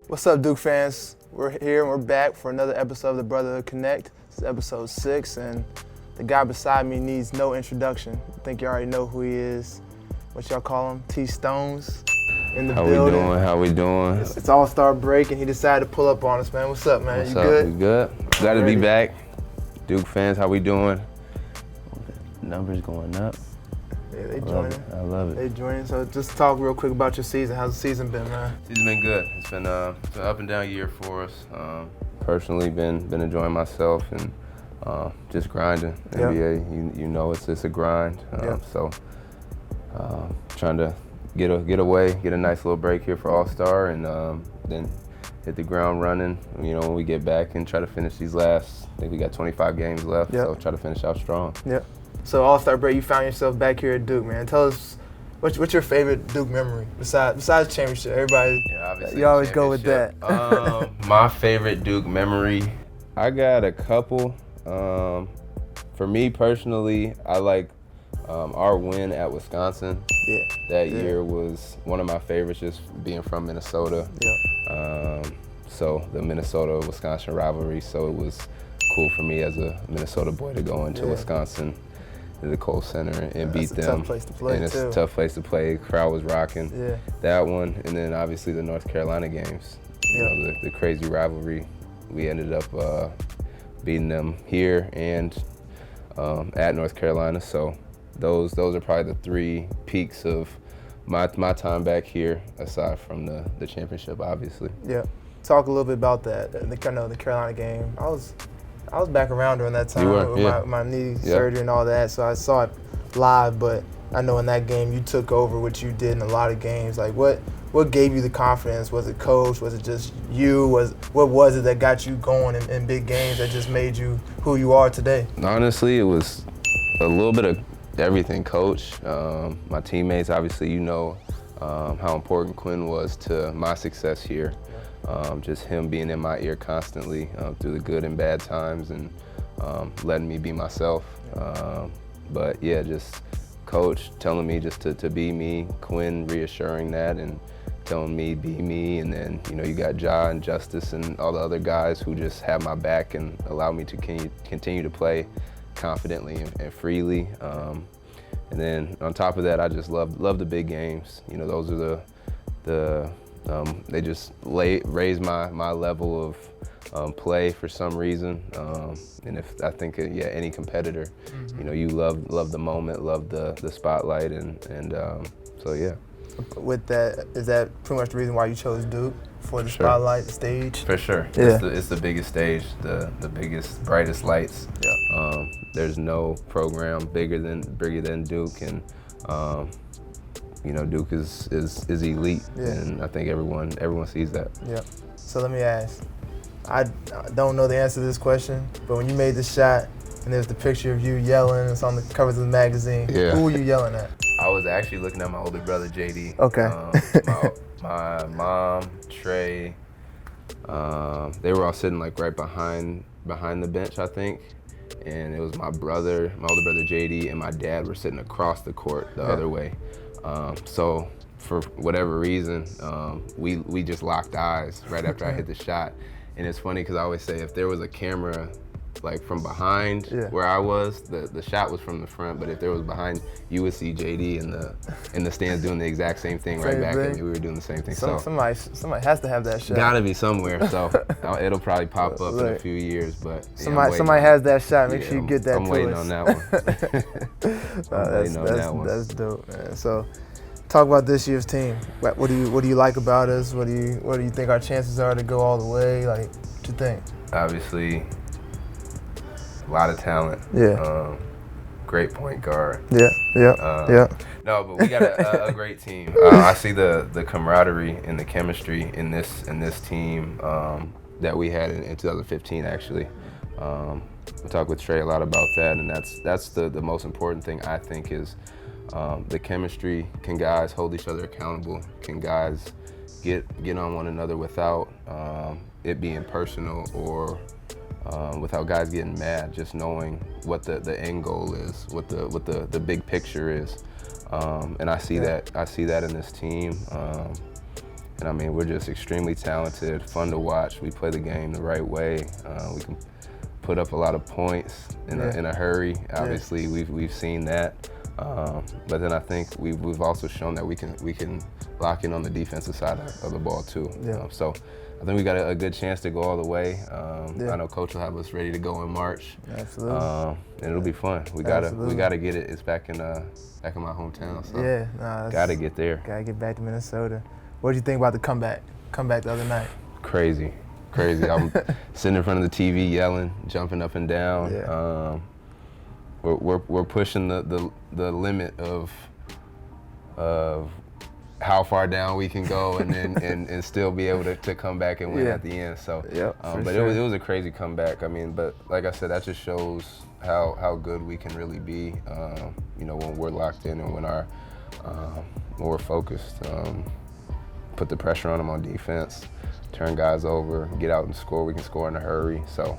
What's up, Duke fans? We're here and we're back for another episode of the Brotherhood Connect. This is episode 6, and the guy beside me needs no introduction. I think you already know who he is. What y'all call him? T Stones in the building. How we doing? It's All-Star break, and he decided to pull up on us, man. What's up, man? What's you up? good? We good? Glad to be back. Duke fans, how we doing? Numbers going up. Yeah, they joining. I love it. They joining. So just talk real quick about your season. How's the season been, man? Season's been good. It's been an up and down year for us. Personally, been enjoying myself and just grinding. Yep. NBA, you know, it's a grind. Yep. So trying to get away, get a nice little break here for All-Star, and then hit the ground running. You know, when we get back and try to finish these last. I think we got 25 games left. Yep. So try to finish out strong. Yep. So All-Star break, you found yourself back here at Duke, man. Tell us, what's your favorite Duke memory besides championship? Everybody, obviously you always go with that. My favorite Duke memory, I got a couple. For me personally, I like our win at Wisconsin. Yeah. That year was one of my favorites, just being from Minnesota. Yeah. So the Minnesota-Wisconsin rivalry, so it was cool for me as a Minnesota boy to go into Wisconsin, to the Kohl Center, and beat them. It's a tough place to play, and it's too. a tough place to play. Crowd was rocking. Yeah. That one, and then obviously the North Carolina games. You know, the crazy rivalry. We ended up beating them here and at North Carolina. So those are probably the 3 peaks of my time back here, aside from the championship, obviously. Yeah. Talk a little bit about that. The Carolina game. I was back around during that time with my knee surgery and all that, so I saw it live. But I know in that game you took over what you did in a lot of games. Like what gave you the confidence? Was it coach? Was it just you? What was it that got you going in big games that just made you who you are today? Honestly, it was a little bit of everything, coach. My teammates, obviously, you know how important Quinn was to my success here. Just him being in my ear constantly through the good and bad times, and letting me be myself. But yeah, just coach telling me just to be me, Quinn reassuring that and telling me be me, and then you got Ja and Justice and all the other guys who just have my back and allow me to continue to play confidently and freely. And then on top of that, I just love the big games. Those are they just raise my level of play for some reason. And if I think any competitor, you love the moment, love the spotlight, and so yeah. With that, is that pretty much the reason why you chose Duke for the spotlight, the stage? For sure. Yeah. It's the biggest stage, the biggest, brightest lights. Yeah. There's no program bigger than Duke, and Duke is elite, and I think everyone sees that. Yeah. So let me ask. I don't know the answer to this question, but when you made the shot and there's the picture of you yelling, it's on the covers of the magazine. Yeah. Who were you yelling at? I was actually looking at my older brother JD. Okay. My mom, Trey, they were all sitting like right behind the bench, I think. And it was my older brother JD, and my dad were sitting across the court the other way. So for whatever reason, we just locked eyes right after I hit the shot. And it's funny because I always say if there was a camera like from behind where I was, the shot was from the front, but if there was behind, you would see JD in the stands doing the exact same thing right back at me. We were doing the same thing. So somebody has to have that shot. Gotta be somewhere. So it'll probably pop up in a few years, but somebody has that shot. Make sure you get that. I'm waiting on that one. That's dope, man. So talk about this year's team. What do you like about us? What do you think our chances are to go all the way? Like, what you think? Obviously, a lot of talent. Yeah. Great point guard. Yeah. No, but we got a great team. I see the camaraderie and the chemistry in this team that we had in 2015. Actually, we talk with Trey a lot about that, and that's the most important thing I think is the chemistry. Can guys hold each other accountable? Can guys get on one another without it being personal or without guys getting mad, just knowing what the end goal is, what the big picture is. And I see that in this team. And I mean, we're just extremely talented, fun to watch. We play the game the right way. We can put up a lot of points in a hurry. Obviously, we've seen that. But then I think we've also shown that we can lock in on the defensive side of the ball too. So I think we got a good chance to go all the way. I know Coach will have us ready to go in March. Absolutely. And it'll be fun. We gotta get it. It's back in my hometown. So gotta get there. Gotta get back to Minnesota. What did you think about the comeback the other night? Crazy. I'm sitting in front of the TV yelling, jumping up and down. We're pushing the limit of how far down we can go and then and still be able to come back and win at the end. So but it was a crazy comeback. I mean, but like I said, that just shows how good we can really be. When we're locked in and when we're focused. Put the pressure on them on defense, turn guys over, get out and score. We can score in a hurry. So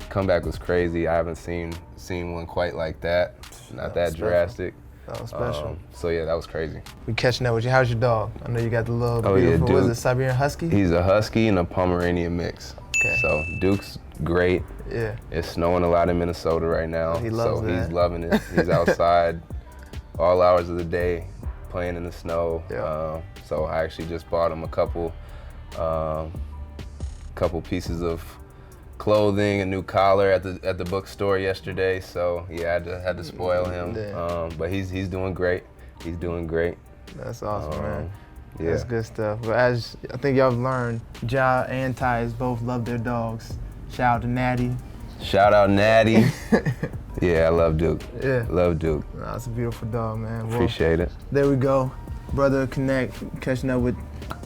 comeback was crazy. I haven't seen one quite like that. Not that drastic. That was special. So yeah, that was crazy. We catching up with you. How's your dog? I know you got the little beautiful, Duke. what is it, Siberian Husky? He's a Husky and a Pomeranian mix. Okay. So Duke's great. Yeah. It's snowing a lot in Minnesota right now. He loves that. He's loving it. He's outside all hours of the day, playing in the snow. So I actually just bought him a couple pieces of clothing, a new collar at the bookstore yesterday. So yeah, I had to spoil him. But he's doing great. He's doing great. That's awesome, man. Yeah. That's good stuff. But as I think y'all have learned, Ja and Tyus both love their dogs. Shout out to Natty. Shout out Natty. Yeah, I love Duke. Yeah. Love Duke. Nah, it's a beautiful dog, man. Well, appreciate it. There we go. Brother Connect, catching up with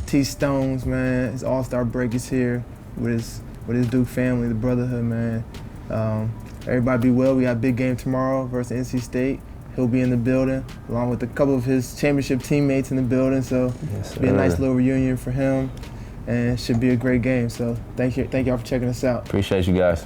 T Stones, man. His All-Star break is here with his Duke family, the brotherhood, man. Everybody be well. We got a big game tomorrow versus NC State. He'll be in the building, along with a couple of his championship teammates in the building. So it'll be a nice little reunion for him, and it should be a great game. So thank y'all for checking us out. Appreciate you guys.